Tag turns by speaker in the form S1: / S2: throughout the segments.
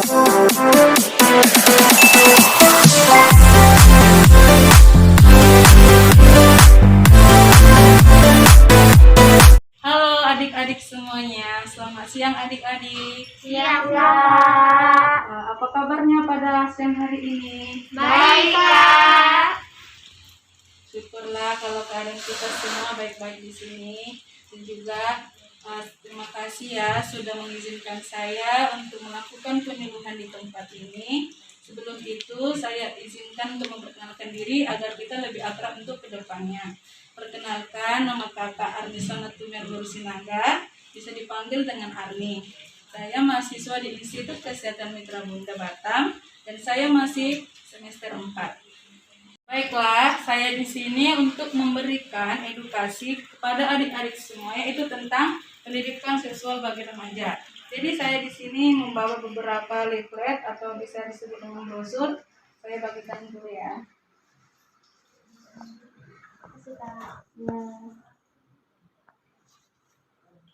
S1: Halo adik-adik semuanya, selamat siang adik-adik.
S2: Siang, Kak.
S1: Apa kabarnya pada siang hari ini?
S2: Baik, Kak.
S1: Syukurlah kalau keadaan kita semua baik-baik di sini. Dan juga terima kasih ya sudah mengizinkan saya untuk melakukan penyuluhan di tempat ini. Sebelum itu saya izinkan untuk memperkenalkan diri agar kita lebih akrab untuk kedepannya. Perkenalkan, nama kakak Arnisa Natumer Sinaga, bisa dipanggil dengan Arni. Saya mahasiswa di Institut Kesehatan Mitra Bunda Batam dan saya masih semester 4. Baiklah, saya di sini untuk memberikan edukasi kepada adik-adik semua, yaitu tentang pendidikan seksual bagi remaja. Jadi saya di sini membawa beberapa leaflet atau bisa disebut dengan brosur. Saya bagikan dulu ya.
S2: Makasih, Kak.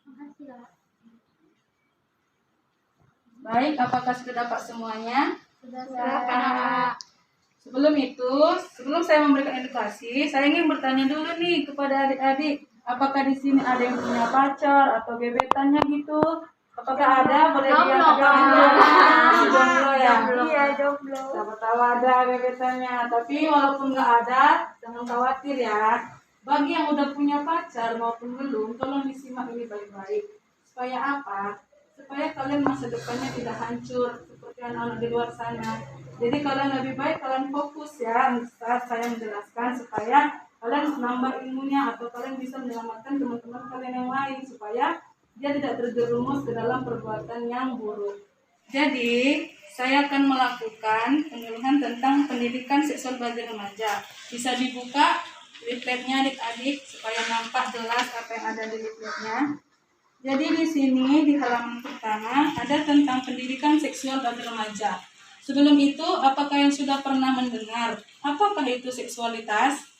S2: Makasih, Kak.
S1: Baik, apakah sudah dapat semuanya?
S2: Sudah, Kak.
S1: Sebelum saya memberikan edukasi, saya ingin bertanya dulu nih kepada adik-adik, apakah di sini ada yang punya pacar atau gebetannya gitu? Apakah ada? Boleh diangkat tangannya. Masih jomblo ya?
S2: Iya, jomblo.
S1: Siapa tahu ada gebetannya, tapi walaupun nggak ada, jangan khawatir ya. Bagi yang udah punya pacar maupun belum, tolong disimak ini baik-baik. Supaya apa? Supaya kalian masa depannya tidak hancur seperti anak-anak di luar sana. Jadi kalian lebih baik kalian fokus ya, saat saya menjelaskan supaya kalian menambah ilmunya atau kalian bisa menyelamatkan teman-teman kalian yang lain supaya dia tidak terjerumus ke dalam perbuatan yang buruk. Jadi saya akan melakukan penyuluhan tentang pendidikan seksual bagi remaja. Bisa dibuka leafletnya adik-adik supaya nampak jelas apa yang ada di leafletnya. Jadi di sini di halaman pertama ada tentang pendidikan seksual bagi remaja. Sebelum itu, apakah yang sudah pernah mendengar? Apakah itu seksualitas?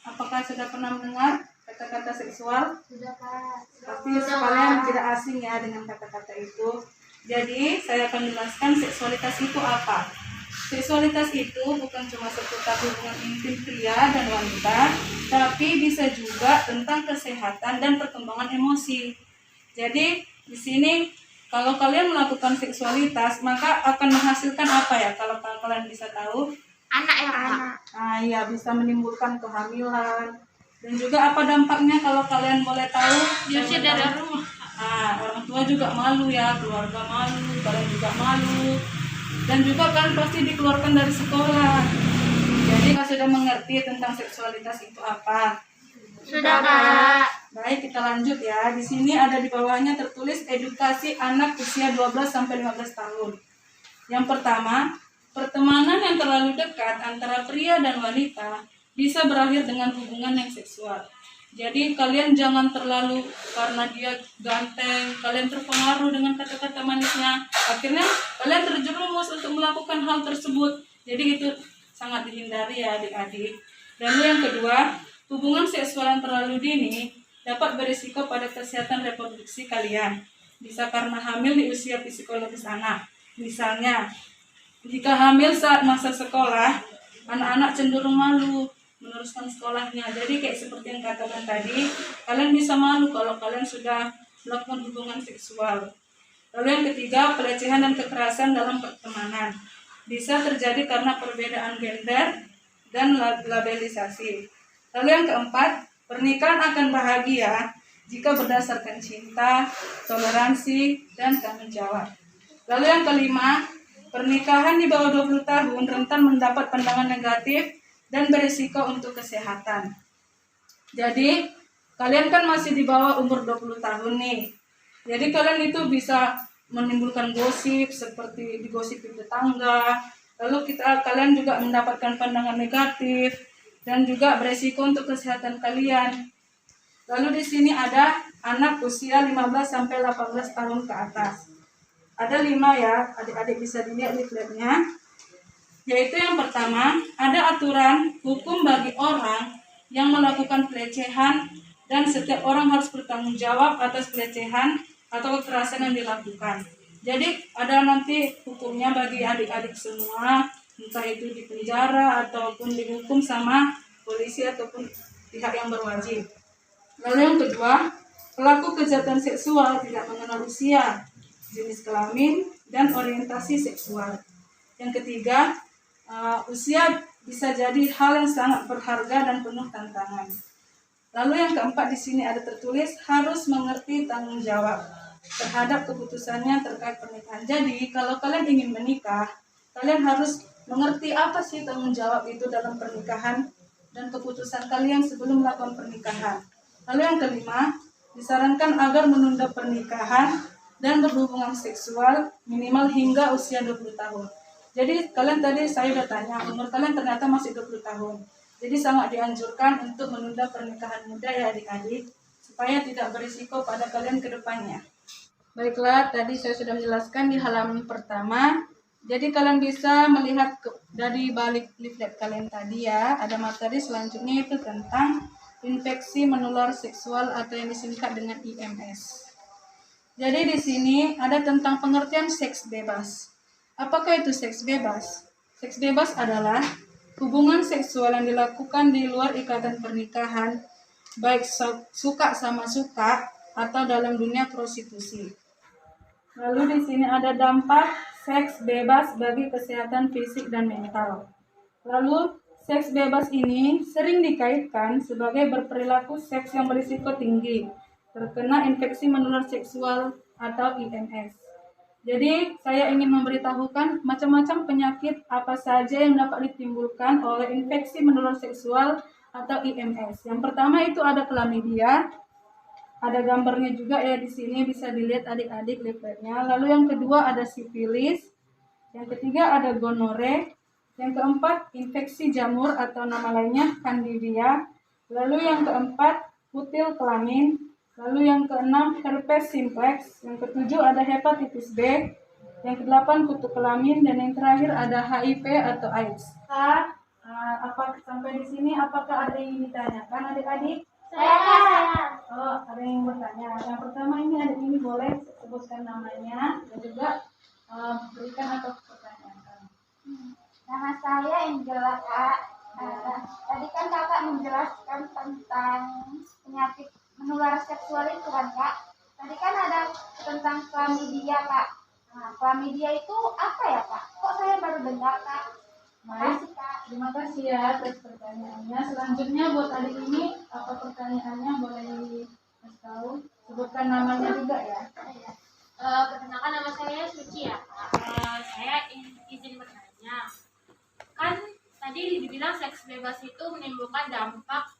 S1: Apakah sudah pernah mendengar kata-kata seksual?
S2: Sudah, Kak.
S1: Pasti kalian tidak asing ya dengan kata-kata itu. Jadi saya akan jelaskan seksualitas itu apa. Seksualitas itu bukan cuma seputar hubungan intim pria dan wanita, tapi bisa juga tentang kesehatan dan perkembangan emosi. Jadi di sini kalau kalian melakukan seksualitas maka akan menghasilkan apa ya? Kalau kalian bisa tahu?
S2: Anak ya, Kak.
S1: Iya, bisa menimbulkan kehamilan. Dan juga apa dampaknya kalau kalian boleh tahu?
S2: Diusir dari rumah.
S1: Orang tua juga malu ya, keluarga malu, kalian juga malu. Dan juga kan pasti dikeluarkan dari sekolah. Jadi kalian sudah mengerti tentang seksualitas itu apa?
S2: Sudah, Kak.
S1: Baik, kita lanjut ya. Di sini ada di bawahnya tertulis edukasi anak usia 12 sampai 15 tahun. Yang pertama, pertemanan yang terlalu dekat antara pria dan wanita bisa berakhir dengan hubungan yang seksual. Jadi kalian jangan terlalu karena dia ganteng, kalian terpengaruh dengan kata-kata manisnya. Akhirnya kalian terjerumus untuk melakukan hal tersebut. Jadi itu sangat dihindari ya adik-adik. Dan yang kedua, hubungan seksual yang terlalu dini dapat berisiko pada kesehatan reproduksi kalian. Bisa karena hamil di usia psikologis anak. Misalnya, jika hamil saat masa sekolah, anak-anak cenderung malu meneruskan sekolahnya. Jadi kayak seperti yang katakan tadi, kalian bisa malu kalau kalian sudah melakukan hubungan seksual. Lalu yang ketiga, pelecehan dan kekerasan dalam pertemanan. Bisa terjadi karena perbedaan gender dan labelisasi. Lalu yang keempat, pernikahan akan bahagia jika berdasarkan cinta, toleransi, dan tanggung jawab. Lalu yang kelima, pernikahan di bawah 20 tahun rentan mendapat pandangan negatif dan berisiko untuk kesehatan. Jadi, kalian kan masih di bawah umur 20 tahun nih. Jadi kalian itu bisa menimbulkan gosip seperti digosipin tetangga. Lalu kalian juga mendapatkan pandangan negatif dan juga beresiko untuk kesehatan kalian. Lalu di sini ada anak usia 15 sampai 18 tahun ke atas. Ada 5 ya, adik-adik bisa dilihat leafletnya. Yaitu yang pertama, ada aturan hukum bagi orang yang melakukan pelecehan dan setiap orang harus bertanggung jawab atas pelecehan atau kekerasan yang dilakukan. Jadi ada nanti hukumnya bagi adik-adik semua, entah itu di penjara ataupun dihukum sama polisi ataupun pihak yang berwajib. Lalu yang kedua, pelaku kejahatan seksual tidak mengenal usia, jenis kelamin, dan orientasi seksual. Yang ketiga, usia bisa jadi hal yang sangat berharga dan penuh tantangan. Lalu yang keempat di sini ada tertulis harus mengerti tanggung jawab terhadap keputusannya terkait pernikahan. Jadi kalau kalian ingin menikah, kalian harus mengerti apa sih tanggung jawab itu dalam pernikahan dan keputusan kalian sebelum melakukan pernikahan. Lalu yang kelima, disarankan agar menunda pernikahan dan berhubungan seksual minimal hingga usia 20 tahun. Jadi kalian tadi saya udah tanya, umur kalian ternyata masih 20 tahun. Jadi sangat dianjurkan untuk menunda pernikahan muda ya adik-adik, supaya tidak berisiko pada kalian ke depannya. Baiklah, tadi saya sudah menjelaskan di halaman pertama. Jadi kalian bisa melihat dari balik leaflet kalian tadi ya, ada materi selanjutnya itu tentang infeksi menular seksual atau yang disingkat dengan IMS. Jadi di sini ada tentang pengertian seks bebas. Apakah itu seks bebas? Seks bebas adalah hubungan seksual yang dilakukan di luar ikatan pernikahan, baik suka sama suka atau dalam dunia prostitusi. Lalu di sini ada dampak seks bebas bagi kesehatan fisik dan mental. Lalu, seks bebas ini sering dikaitkan sebagai berperilaku seks yang berisiko tinggi, terkena infeksi menular seksual atau IMS. Jadi, saya ingin memberitahukan macam-macam penyakit apa saja yang dapat ditimbulkan oleh infeksi menular seksual atau IMS. Yang pertama itu ada chlamydia. Ada gambarnya juga ya di sini, bisa dilihat adik-adik leafletnya. Lalu yang kedua ada sifilis. Yang ketiga ada gonore. Yang keempat infeksi jamur atau nama lainnya candida. Lalu yang keempat kutil kelamin. Lalu yang keenam herpes simplex. Yang ketujuh ada hepatitis B. Yang kedelapan kutu kelamin, dan yang terakhir ada HIV atau AIDS. Apa sampai di sini apakah ada yang ditanyakan adik-adik?
S2: Saya.
S1: Oh, ada yang bertanya. Yang pertama ini adik ini boleh sebutkan namanya dan juga berikan atau pertanyaan.
S2: Nama saya Angela, Kak. Tadi kan kakak menjelaskan tentang penyakit menular seksual itu kan, Kak. Tadi kan ada tentang chlamydia, Kak. Nah, chlamydia itu apa ya, Kak? Kok saya baru dengar, Kak?
S1: Baik, terima kasih ya atas pertanyaannya. Selanjutnya buat adik ini, apa pertanyaannya boleh dikasih tahu? Sebutkan namanya juga ya.
S2: Perkenalkan, nama saya Suci ya, Kak. Saya izin bertanya. Kan tadi dibilang seks bebas itu menimbulkan dampak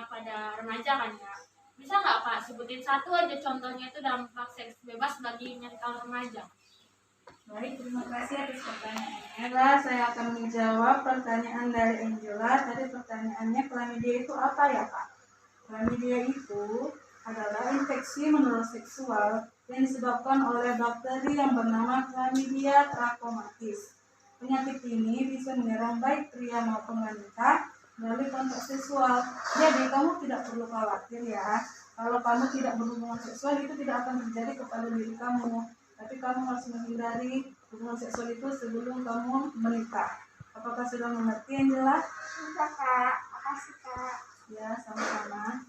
S2: pada remaja kan, Kak? Bisa nggak, Kak, sebutin satu aja contohnya itu dampak seks bebas bagi mental remaja?
S1: Baik, terima kasih atas pertanyaannya. Saya akan menjawab pertanyaan dari Angela. Tadi pertanyaannya, chlamydia itu apa ya, Kak? Chlamydia itu adalah infeksi menular seksual yang disebabkan oleh bakteri yang bernama Chlamydia trachomatis. Penyakit ini bisa menyerang baik pria maupun wanita melalui kontak seksual. Jadi kamu tidak perlu khawatir ya. Kalau kamu tidak berhubungan seksual, itu tidak akan terjadi kepada diri kamu. Tapi kamu harus menghindari hubungan seksual itu sebelum kamu menikah. Apakah sudah mengerti, Angela?
S2: Sudah, Kak. Makasih, Kak.
S1: Ya, sama-sama.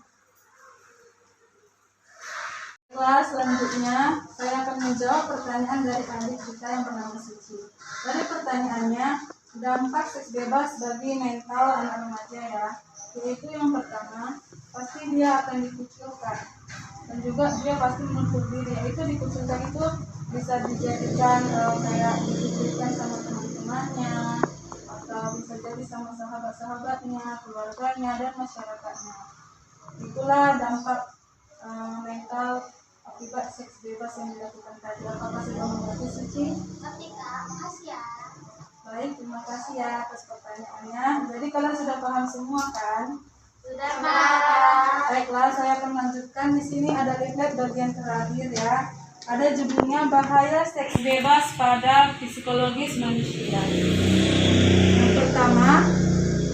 S1: Selanjutnya, saya akan menjawab pertanyaan dari adik kita yang bernama Suci. Dari pertanyaannya, dampak seks bebas bagi mental anak remaja ya. Yaitu yang pertama, pasti dia akan dikucilkan. Dan juga dia pasti menutup diri. Itu dikucilkan itu bisa dijadikan kayak dikucilkan sama teman-temannya, atau bisa jadi sama sahabat-sahabatnya, keluarganya, dan masyarakatnya. Itulah dampak mental akibat seks bebas yang dilakukan tadi. Apakah sudah mengerti, Suci?
S2: Ngerti, Kak. Makasih ya.
S1: Baik, terima kasih ya atas pertanyaannya. Jadi kalian sudah paham semua kan?
S2: Sudah, Kak.
S1: Baiklah, saya akan lanjutkan. Di sini ada leaflet bagian terakhir ya. Ada judulnya bahaya seks bebas pada psikologis manusia. Yang pertama,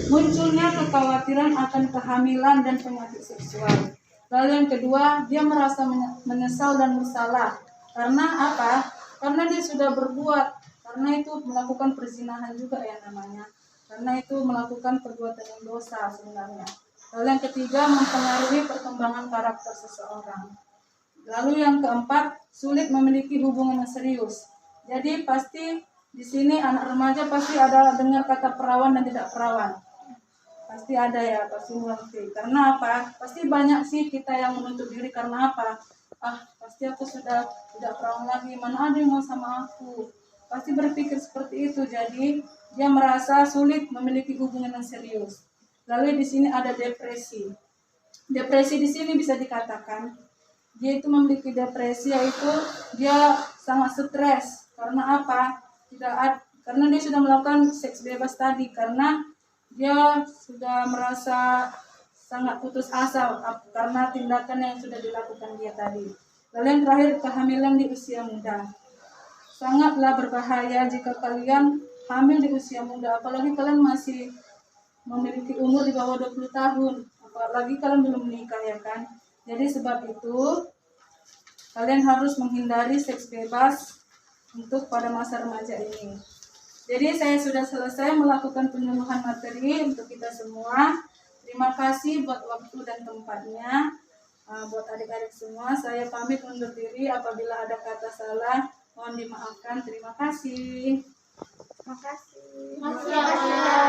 S1: munculnya kekhawatiran akan kehamilan dan penyakit seksual. Lalu yang kedua, dia merasa menyesal dan bersalah Karena apa? Karena dia sudah berbuat, karena itu melakukan perzinahan juga ya namanya. Karena itu melakukan perbuatan yang dosa sebenarnya. Lalu yang ketiga, mempengaruhi perkembangan karakter seseorang. Lalu yang keempat, sulit memiliki hubungan yang serius. Jadi pasti di sini anak remaja pasti ada dengar kata perawan dan tidak perawan. Pasti ada ya, pasti mengerti. Karena apa? Pasti banyak sih kita yang menuntut diri karena apa? Pasti aku sudah tidak perawan lagi, mana ada yang mau sama aku. Pasti berpikir seperti itu, jadi dia merasa sulit memiliki hubungan yang serius. Lalu di sini ada depresi. Depresi di sini bisa dikatakan dia itu memiliki depresi, yaitu dia sangat stres. Karena apa? Karena dia sudah melakukan seks bebas tadi, karena dia sudah merasa sangat putus asa karena tindakan yang sudah dilakukan dia tadi. Lalu yang terakhir, kehamilan di usia muda. Sangatlah berbahaya jika kalian hamil di usia muda, apalagi kalian masih memiliki umur di bawah 20 tahun, apalagi kalian belum menikah ya kan. Jadi sebab itu kalian harus menghindari seks bebas untuk pada masa remaja ini. Jadi saya sudah selesai melakukan penyuluhan materi untuk kita semua. Terima kasih buat waktu dan tempatnya. Buat adik-adik semua, saya pamit undur diri. Apabila ada kata salah, mohon dimaafkan. Terima kasih.
S2: Terima kasih.